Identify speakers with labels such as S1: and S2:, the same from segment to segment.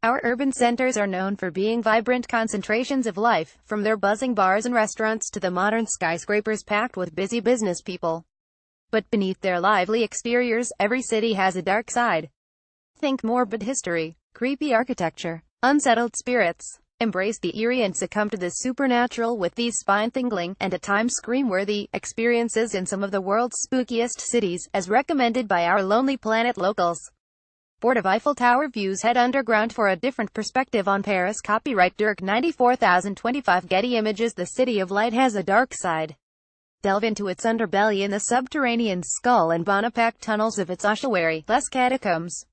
S1: Our urban centers are known for being vibrant concentrations of life, from their buzzing bars and restaurants to the modern skyscrapers packed with busy business people. But beneath their lively exteriors, every city has a dark side. Think morbid history, creepy architecture, unsettled spirits. Embrace the eerie and succumb to the supernatural with these spine-tingling, and at times scream-worthy, experiences in some of the world's spookiest cities, as recommended by our Lonely Planet locals. Bored of Eiffel Tower views? Head underground for a different perspective on Paris. Copyright Dirk 94025 Getty Images. The City of Light has a dark side. Delve into its underbelly in the subterranean Skull and Bonaparte tunnels of its ossuary, Les Catacombs.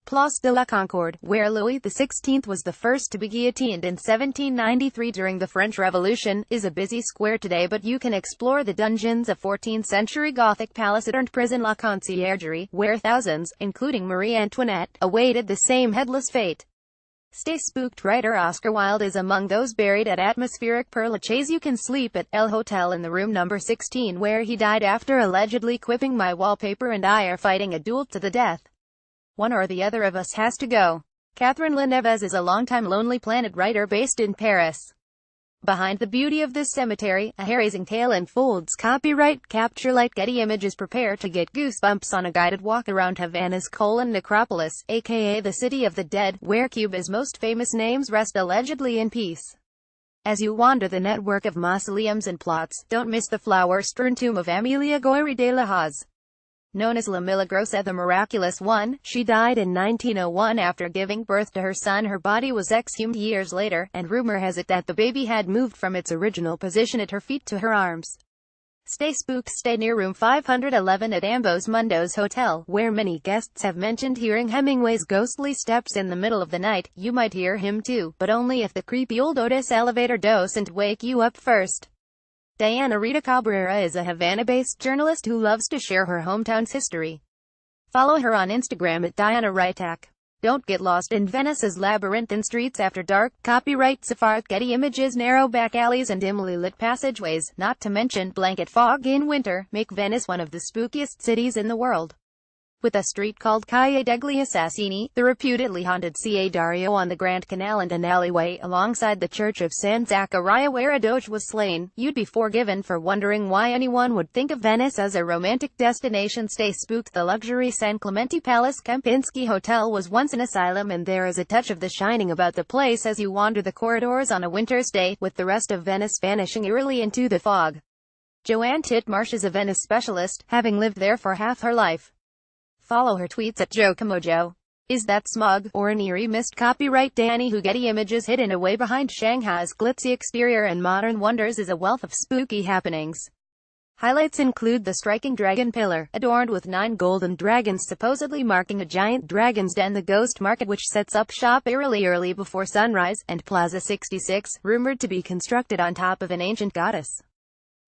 S1: Place de la Concorde, where Louis XVI was the first to be guillotined in 1793 during the French Revolution, is a busy square today, but you can explore the dungeons of 14th-century Gothic palace-turned-prison La Conciergerie, where thousands, including Marie Antoinette, awaited the same headless fate. Stay spooked. Writer Oscar Wilde is among those buried at atmospheric Père Lachaise. You can sleep at El Hotel in the room number 16 where he died after allegedly quipping, "My wallpaper and I are fighting a duel to the death. One or the other of us has to go." Catherine Leneves is a longtime Lonely Planet writer based in Paris. Behind the beauty of this cemetery, a hair-raising tale unfolds. Copyright Capture Light Getty Images. Prepare to get goosebumps on a guided walk around Havana's necropolis, aka the City of the Dead, where Cuba's most famous names rest allegedly in peace. As you wander the network of mausoleums and plots, don't miss the flower-strewn tomb of Amelia Goyri de la Hoz. Known as La Milagrosa, the Miraculous One, she died in 1901 after giving birth to her son. Her body was exhumed years later, and rumor has it that the baby had moved from its original position at her feet to her arms. Stay spooked. Stay near room 511 at Ambos Mundos Hotel, where many guests have mentioned hearing Hemingway's ghostly steps in the middle of the night. You might hear him too, but only if the creepy old Otis elevator doesn't wake you up first. Diana Rita Cabrera is a Havana-based journalist who loves to share her hometown's history. Follow her on Instagram at Diana Ritac. Don't get lost in Venice's labyrinthine streets after dark. Copyright Safari Getty Images. Narrow back alleys and dimly lit passageways, not to mention blanket fog in winter, make Venice one of the spookiest cities in the world. With a street called Calle degli Assassini, the reputedly haunted Ca Dario on the Grand Canal, and an alleyway alongside the Church of San Zaccaria where a doge was slain, you'd be forgiven for wondering why anyone would think of Venice as a romantic destination. Stay spooked. The luxury San Clemente Palace Kempinski Hotel was once an asylum, and there is a touch of The Shining about the place as you wander the corridors on a winter's day, with the rest of Venice vanishing eerily into the fog. Joanne Titmarsh is a Venice specialist, having lived there for half her life. Follow her tweets at JoComojo. Is that smog, or an eerie mist? Copyright Danny Hu. Getty Images. Hidden away behind Shanghai's glitzy exterior and modern wonders is a wealth of spooky happenings. Highlights include the striking dragon pillar, adorned with 9 golden dragons supposedly marking a giant dragon's den, the ghost market which sets up shop early before sunrise, and Plaza 66, rumored to be constructed on top of an ancient goddess.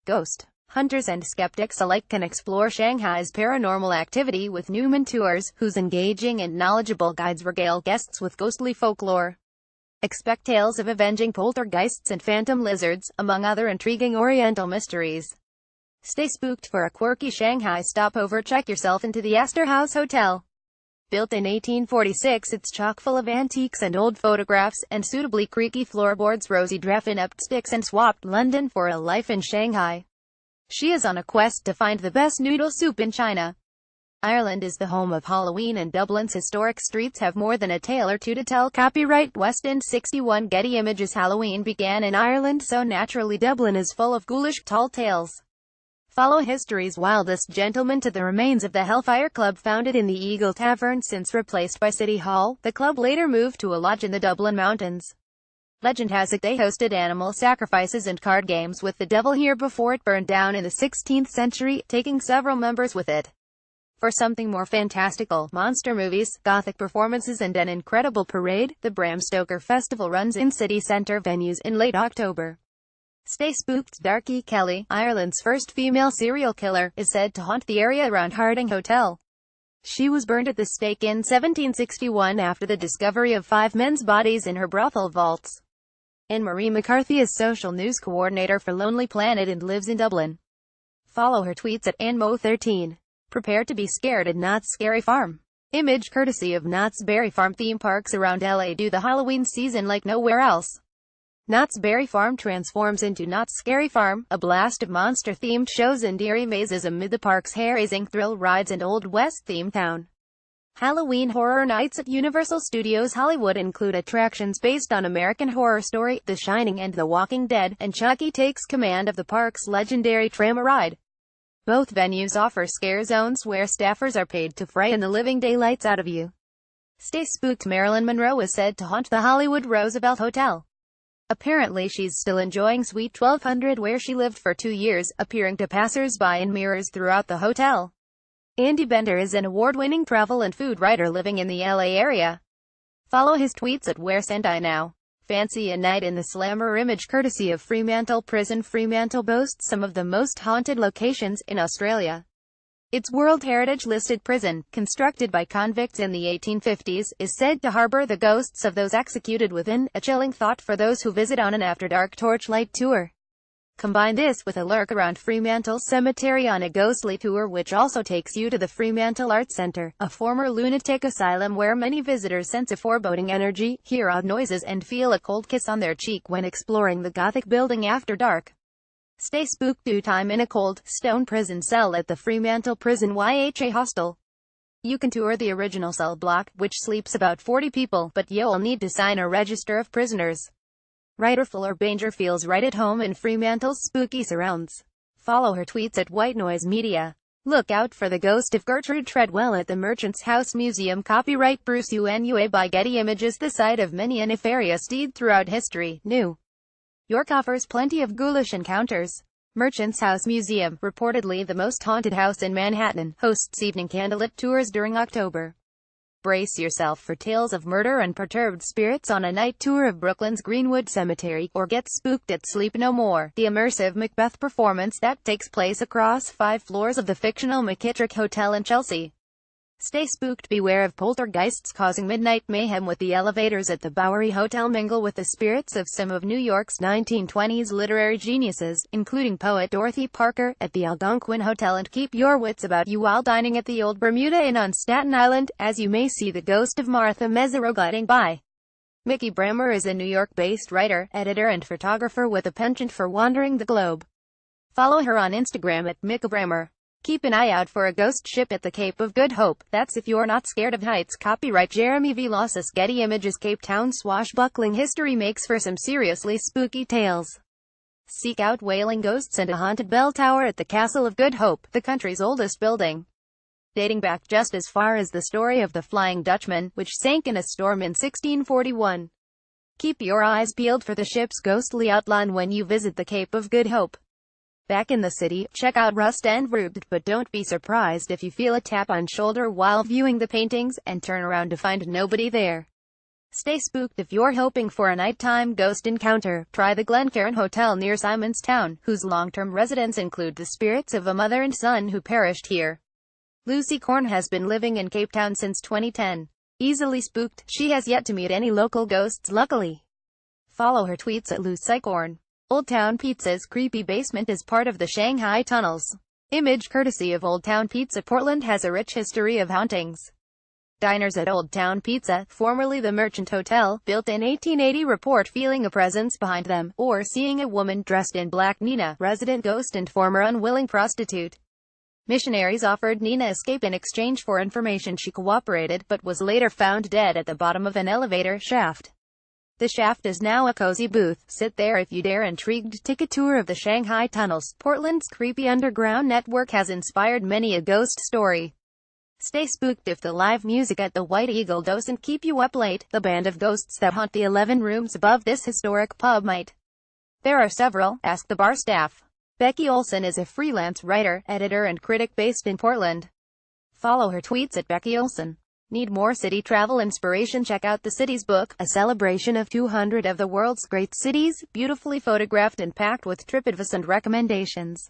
S1: Ghost hunters and skeptics alike can explore Shanghai's paranormal activity with Newman Tours, whose engaging and knowledgeable guides regale guests with ghostly folklore. Expect tales of avenging poltergeists and phantom lizards, among other intriguing Oriental mysteries. Stay spooked for a quirky Shanghai stopover. Check yourself into the Astor House Hotel. Built in 1846, it's chock full of antiques and old photographs, and suitably creaky floorboards. Rosie Dreffin upped sticks and swapped London for a life in Shanghai. She is on a quest to find the best noodle soup in China. Ireland is the home of Halloween, and Dublin's historic streets have more than a tale or two to tell. Copyright West End 61 Getty Images. Halloween began in Ireland, so naturally Dublin is full of ghoulish, tall tales. Follow history's wildest gentleman to the remains of the Hellfire Club, founded in the Eagle Tavern. Since replaced by City Hall, the club later moved to a lodge in the Dublin Mountains. Legend has it they hosted animal sacrifices and card games with the devil here before it burned down in the 16th century, taking several members with it. For something more fantastical, monster movies, gothic performances and an incredible parade, the Bram Stoker Festival runs in city centre venues in late October. Stay spooked. Darky Kelly, Ireland's first female serial killer, is said to haunt the area around Harding Hotel. She was burned at the stake in 1761 after the discovery of 5 men's bodies in her brothel vaults. Anne-Marie McCarthy is social news coordinator for Lonely Planet and lives in Dublin. Follow her tweets at AnMo13. Prepare to be scared at Not Scary Farm. Image courtesy of Knott's Berry Farm. Theme parks around LA do the Halloween season like nowhere else. Knott's Berry Farm transforms into Knott's Scary Farm, a blast of monster-themed shows and eerie mazes amid the park's hair-raising thrill rides and Old West-themed town. Halloween Horror Nights at Universal Studios Hollywood include attractions based on American Horror Story, The Shining and The Walking Dead, and Chucky takes command of the park's legendary tram ride. Both venues offer scare zones where staffers are paid to frighten the living daylights out of you. Stay spooked. Marilyn Monroe is said to haunt the Hollywood Roosevelt Hotel. Apparently she's still enjoying Suite 1200 where she lived for 2 years, appearing to passers-by in mirrors throughout the hotel. Andy Bender is an award-winning travel and food writer living in the LA area. Follow his tweets at Where Stand I Now. Fancy a night in the Slammer. Image courtesy of Fremantle Prison. Fremantle boasts some of the most haunted locations in Australia. Its World Heritage listed prison, constructed by convicts in the 1850s, is said to harbor the ghosts of those executed within, a chilling thought for those who visit on an after-dark torchlight tour. Combine this with a lurk around Fremantle Cemetery on a ghostly tour which also takes you to the Fremantle Arts Centre, a former lunatic asylum where many visitors sense a foreboding energy, hear odd noises and feel a cold kiss on their cheek when exploring the Gothic building after dark. Stay spooked. Do time in a cold, stone prison cell at the Fremantle Prison YHA Hostel. You can tour the original cell block, which sleeps about 40 people, but you'll need to sign a register of prisoners. Writer Fuller Banger feels right at home in Fremantle's spooky surrounds. Follow her tweets at White Noise Media. Look out for the ghost of Gertrude Treadwell at the Merchants House Museum. Copyright Bruce Unua by Getty Images. The site of many a nefarious deed throughout history. New York offers plenty of ghoulish encounters. Merchants House Museum, reportedly the most haunted house in Manhattan, hosts evening candlelit tours during October. Brace yourself for tales of murder and perturbed spirits on a night tour of Brooklyn's Greenwood Cemetery, or get spooked at Sleep No More, the immersive Macbeth performance that takes place across 5 floors of the fictional McKittrick Hotel in Chelsea. Stay spooked. Beware of poltergeists causing midnight mayhem with the elevators at the Bowery Hotel. Mingle with the spirits of some of New York's 1920s literary geniuses, including poet Dorothy Parker, at the Algonquin Hotel, and keep your wits about you while dining at the Old Bermuda Inn on Staten Island, as you may see the ghost of Martha Mezzaro gliding by. Mickey Brammer is a New York-based writer, editor and photographer with a penchant for wandering the globe. Follow her on Instagram at Mickey Brammer. Keep an eye out for a ghost ship at the Cape of Good Hope. That's if you're not scared of heights. Copyright Jeremy V. Losses. Getty Images. Cape Town swashbuckling history makes for some seriously spooky tales. Seek out wailing ghosts and a haunted bell tower at the Castle of Good Hope, the country's oldest building, dating back just as far as the story of the Flying Dutchman, which sank in a storm in 1641. Keep your eyes peeled for the ship's ghostly outline when you visit the Cape of Good Hope. Back in the city, check out Rust and Rubbed, but don't be surprised if you feel a tap on shoulder while viewing the paintings, and turn around to find nobody there. Stay spooked. If you're hoping for a nighttime ghost encounter, try the Glencairn Hotel near Simonstown, whose long-term residents include the spirits of a mother and son who perished here. Lucy Korn has been living in Cape Town since 2010. Easily spooked, she has yet to meet any local ghosts luckily. Follow her tweets at Lucy Korn. Old Town Pizza's creepy basement is part of the Shanghai tunnels. Image courtesy of Old Town Pizza. Portland has a rich history of hauntings. Diners at Old Town Pizza, formerly the Merchant Hotel, built in 1880, report feeling a presence behind them, or seeing a woman dressed in black. Nina, resident ghost and former unwilling prostitute. Missionaries offered Nina escape in exchange for information. She cooperated, but was later found dead at the bottom of an elevator shaft. The shaft is now a cozy booth. Sit there if you dare. Intrigued? Take a tour of the Shanghai tunnels. Portland's creepy underground network has inspired many a ghost story. Stay spooked. If the live music at the White Eagle doesn't keep you up late, the band of ghosts that haunt the 11 rooms above this historic pub might. There are several. Ask the bar staff. Becky Olson is a freelance writer, editor and critic based in Portland. Follow her tweets at Becky Olson. Need more city travel inspiration? Check out The Cities Book, a celebration of 200 of the world's great cities, beautifully photographed and packed with trip advice and recommendations.